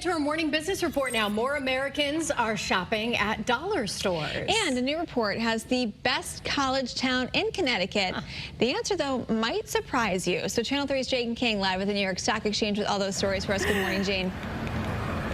To our morning business report now. More Americans are shopping at dollar stores. And a new report has the best college town in Connecticut. The answer, though, might surprise you. So Channel 3's Jane King live at the New York Stock Exchange with all those stories for us. Good morning, Jane.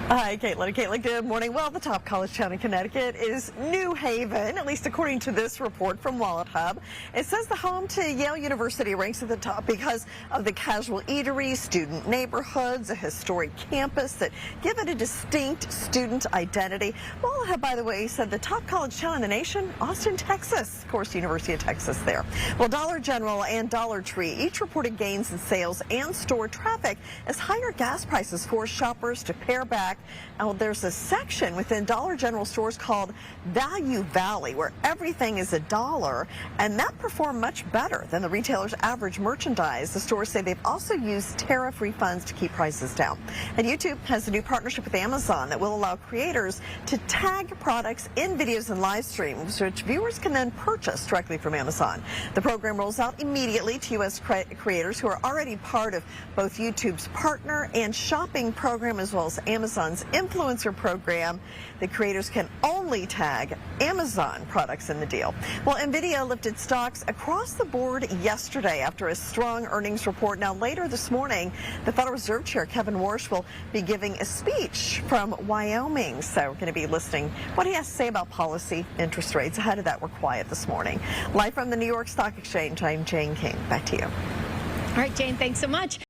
Hi, Caitlin. Caitlin, good morning. Well, the top college town in Connecticut is New Haven, at least according to this report from Wallet Hub. It says the home to Yale University ranks at the top because of the casual eateries, student neighborhoods, a historic campus that give it a distinct student identity. Wallet Hub, by the way, said the top college town in the nation, Austin, Texas. Of course, University of Texas there. Well, Dollar General and Dollar Tree each reported gains in sales and store traffic as higher gas prices forced shoppers to pare back. Now, there's a section within Dollar General stores called Value Valley where everything is $1, and that performed much better than the retailer's average merchandise. The stores say they've also used tariff refunds to keep prices down. And YouTube has a new partnership with Amazon that will allow creators to tag products in videos and live streams, which viewers can then purchase directly from Amazon. The program rolls out immediately to U.S. creators who are already part of both YouTube's partner and shopping program as well as Amazon's influencer program. The creators can only tag Amazon products in the deal. Well, NVIDIA lifted stocks across the board yesterday after a strong earnings report. Now, later this morning, the Federal Reserve Chair Kevin Warsh will be giving a speech from Wyoming. So we're going to be listening what he has to say about policy, interest rates. Ahead of that, we're quiet this morning. Live from the New York Stock Exchange, I'm Jane King. Back to you. All right, Jane, thanks so much.